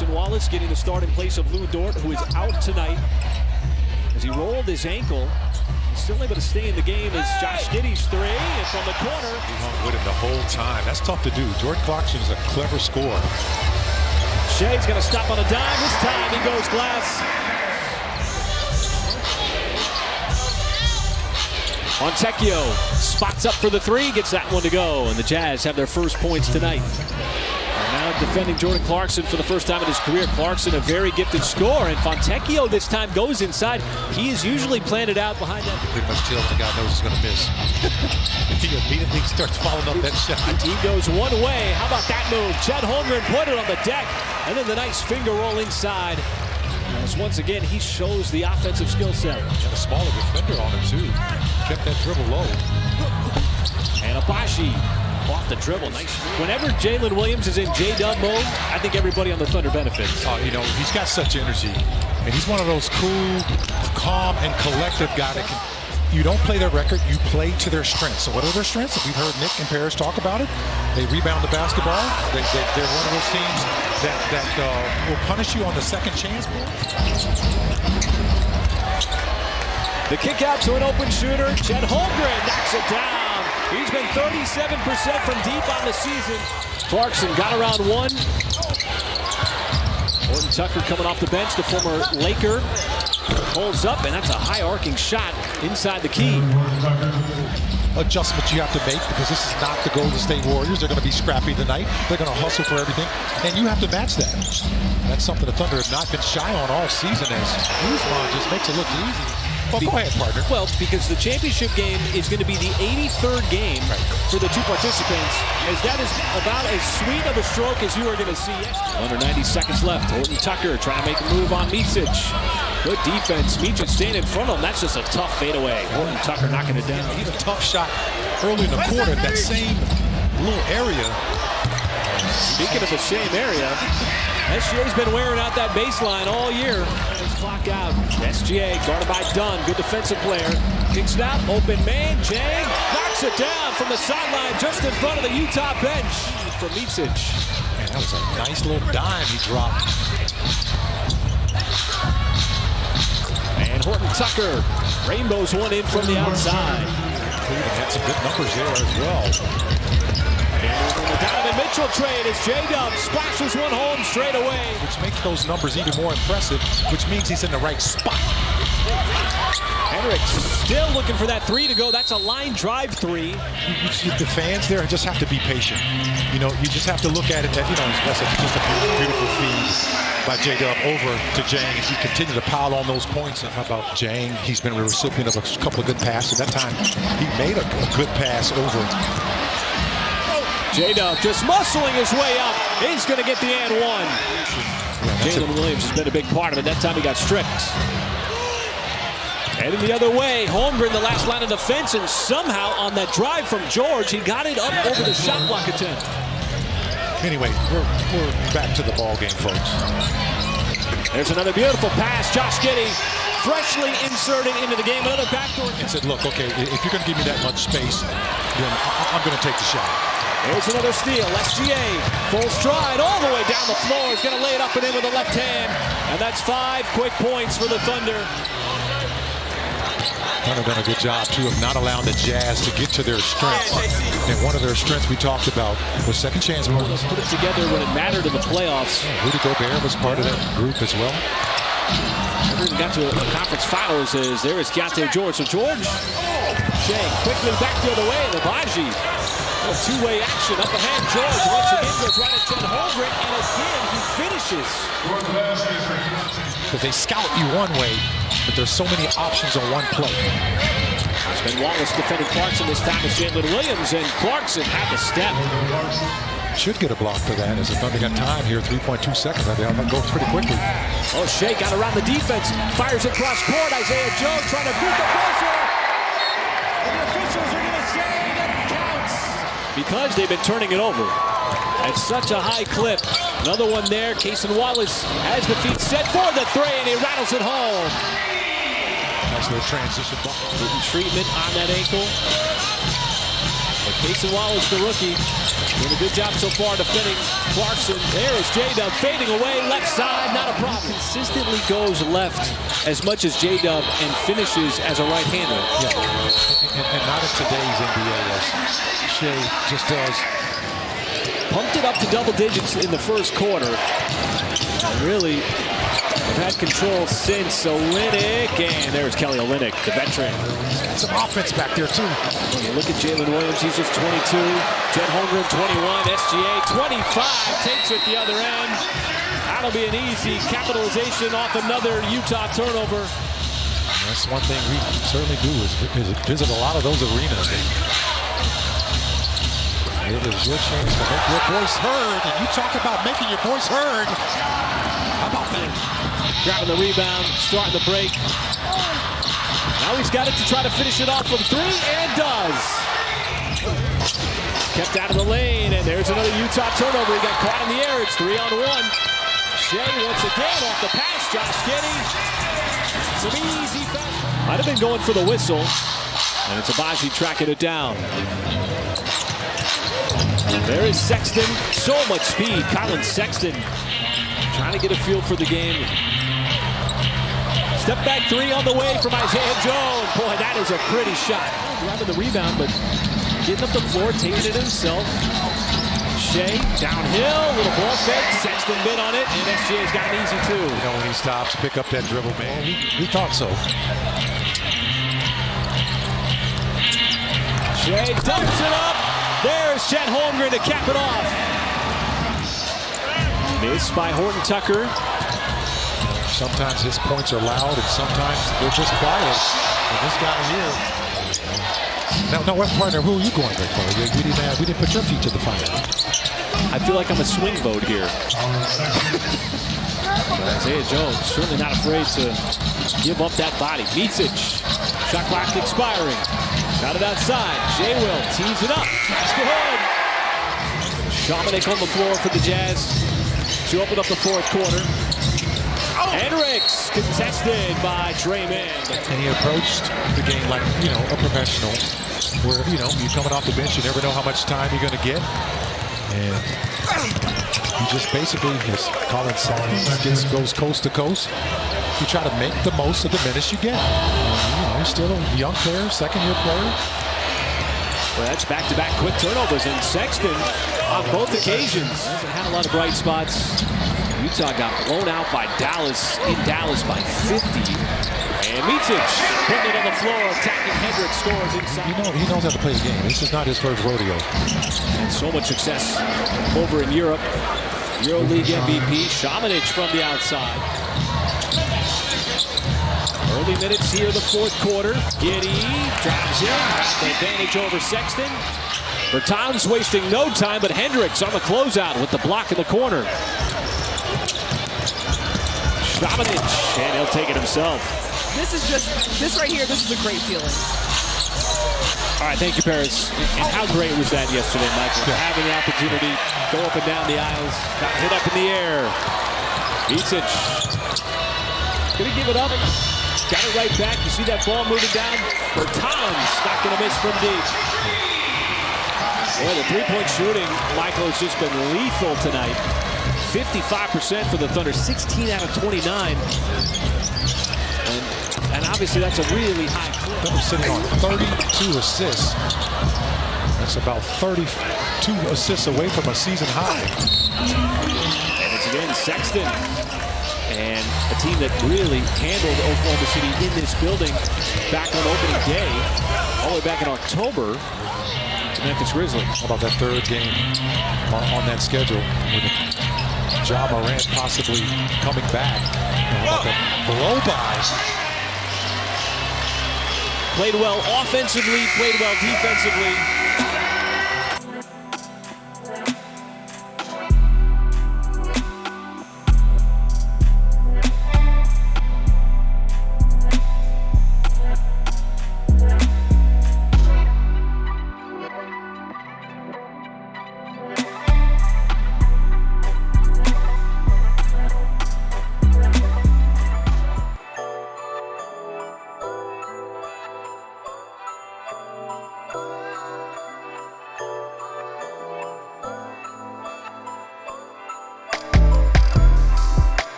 Cason Wallace getting the start in place of Lou Dort, who is out tonight as he rolled his ankle. He's still able to stay in the game as Josh Giddey's three, and from the corner. He hung with him the whole time. That's tough to do. Jordan Clarkson is a clever scorer. Shea's going to stop on a dime. This time he goes glass. Fontecchio spots up for the three, gets that one to go, and the Jazz have their first points tonight. And now defending Jordan Clarkson for the first time in his career. Clarkson, a very gifted scorer, and Fontecchio this time goes inside. He is usually planted out behind that. Pretty much tells the guy knows he's going to miss. He immediately starts following up that shot. He goes one way. How about that move? Chet Holmgren put it on the deck, and then the nice finger roll inside. As once again, he shows the offensive skill set. Got a smaller defender on him, too. Kept that dribble low. And Abashi off the dribble. Nice. Whenever Jalen Williams is in J-Dub mode, I think everybody on the Thunder benefits. You know, he's got such energy. And he's one of those cool, calm, and collective guys that can... You don't play their record, you play to their strengths. So what are their strengths? We've heard Nick and Paris talk about it. They rebound the basketball. They're one of those teams that will punish you on the second chance. The kick out to an open shooter. Chet Holmgren knocks it down. He's been 37% from deep on the season. Clarkson got around one. Horton Tucker coming off the bench, the former Laker. Holds up, and that's a high arcing shot inside the key. Adjustments you have to make, because this is not the Golden State Warriors. They're going to be scrappy tonight. They're going to hustle for everything, and you have to match that. That's something the Thunder have not been shy on all season, as Guzman just makes it look easy. Well, go ahead, partner. Well, because the championship game is going to be the 83rd game for the two participants, as that is about as sweet of a stroke as you are going to see. Under 90 seconds left. Horton Tucker trying to make a move on Micic. Good defense. Micic staying in front of him. That's just a tough fadeaway. Horton Tucker knocking it down. He's a tough shot early in the quarter. That same little area. Speaking of the same area, SGA's been wearing out that baseline all year. Let's clock out. SGA guarded by Dunn. Good defensive player. Kicks it out. Open man. Jang knocks it down from the sideline just in front of the Utah bench for Micic. Man, that was a nice little dime he dropped. And Horton Tucker rainbows one in from the outside. Cleveland had some good numbers there as well. The Donovan Mitchell trade as J-Dub splashes one home straight away. Which makes those numbers even more impressive, which means he's in the right spot. Henrik still looking for that three to go. That's a line drive three. The fans there just have to be patient. You know, you just have to look at it that, you know, that's just a beautiful feed by J-Dub over to Jang as he continues to pile on those points. And how about Jang? He's been a recipient of a couple of good passes. That time he made a good pass over. J-Dub just muscling his way up. He's going to get the and one. Jalen Williams has been a big part of it. That time he got stripped. Heading the other way, Holmgren the last line of defense, and somehow on that drive from George, he got it up over the shot block attempt. Anyway, we're back to the ball game, folks. There's another beautiful pass. Josh Giddey freshly inserted into the game. Another backdoor. And said, look, okay, if you're going to give me that much space, then I'm going to take the shot. There's another steal. SGA, full stride all the way down the floor. He's going to lay it up and in with the left hand. And that's 5 quick points for the Thunder. Thunder done a good job, too, of not allowing the Jazz to get to their strengths. And one of their strengths we talked about was second chance moments. Put it together when it mattered in the playoffs. Rudy Gobert was part of that group as well. Never even got to a conference finals as there is Keontae George. So George, Shea quickly back the other way. The Baji. Two-way action up ahead. George once again goes right at Chet Holmgren, and again he finishes. Because they scout you one way, but there's so many options on one play. It's been Wallace defending Clarkson this time with Jalen Williams, and Clarkson had the step. Should get a block for that as the Thunder got time here, 3.2 seconds. I think I'm going to go pretty quickly. Oh, Shea got around the defense, fires across court. Isaiah Joe trying to beat the buzzer. And the officials are going to say that it counts. Because they've been turning it over at such a high clip. Another one there. Cason Wallace has the feet set for the three, and he rattles it home. Nice little transition ball. Getting treatment on that ankle. But Casey Wallace, the rookie, doing a good job so far defending Clarkson. There is J-Dub fading away, left side, not a problem. Consistently goes left as much as J-Dub and finishes as a right-hander. Yeah, and not in today's NBA as Shea just does. Pumped it up to double digits in the first quarter. And really had control since. Olynyk, and there's Kelly Olynyk, the veteran. Some offense back there too. Look at Jalen Williams, he's just 22. Chet Holmgren, 21. SGA, 25, takes it the other end. That'll be an easy capitalization off another Utah turnover. That's one thing we certainly do is visit a lot of those arenas. It is your chance to make your voice heard, and you talk about making your voice heard. How about that? Grabbing the rebound, starting the break. Now he's got it to try to finish it off from three, and does. Kept out of the lane, and there's another Utah turnover. He got caught in the air. It's 3-on-1. Shea once again off the pass. Josh Giddey. Some easy pass. Might have been going for the whistle, and it's Agbaji tracking it down. There is Sexton. So much speed. Colin Sexton trying to get a feel for the game. Step back three on the way from Isaiah Joe. Boy, that is a pretty shot. Grabbing the rebound, but getting up the floor, taking it himself. Shea downhill, little ball fake. Sexton bit on it, and SGA's got an easy two. You know, when he stops, pick up that dribble, man. We thought so. Shea dumps it up. There's Chet Holmgren to cap it off. Missed by Horton Tucker. Sometimes his points are loud, and sometimes they're just quiet. And this guy here. Now, what partner? Who are you going with? We didn't put your feet to the fire. I feel like I'm a swing vote here. Isaiah Jones certainly not afraid to give up that body. Micic, shot clock expiring. Got it outside. Jay will tees it up. That's good. Dominic on the floor for the Jazz to open up the fourth quarter. Hendricks contested by Trey Mann. And he approached the game like, a professional. Where, you're coming off the bench, you never know how much time you're going to get. And he just basically, as Colin said, goes coast to coast. You try to make the most of the minutes you get. He's still a young player, second-year player. Well, that's back-to-back quick turnovers, and Sexton on both occasions hasn't had a lot of bright spots. Utah got blown out by Dallas, in Dallas by 50. And Micic putting it on the floor, attacking Hendricks, scores inside. He knows how to play the game. This is not his first rodeo. And so much success over in Europe. EuroLeague MVP, Šamanić from the outside. Early minutes here in the fourth quarter. Giddey drives in, has the advantage over Sexton. Bertans wasting no time, but Hendricks on the closeout with the block in the corner. Šamanić, and he'll take it himself. This right here, this is a great feeling. All right, thank you, Paris. And how great was that yesterday, Michael? Yeah. Having the opportunity to go up and down the aisles, got hit up in the air. Micic, gonna give it up. Got it right back. You see that ball moving down. Bertans not going to miss from deep. Boy, the three-point shooting, Michael, has just been lethal tonight. 55% for the Thunder, 16 out of 29. And obviously that's a really high clip. Thunder sitting on 32 assists. That's about 32 assists away from a season high. And it's again Sexton. And a team that really handled Oklahoma City in this building back on opening day, all the way back in October, to Memphis Grizzlies. How about that third game on that schedule with Ja Morant possibly coming back? How about the blow-by? Played well offensively, played well defensively.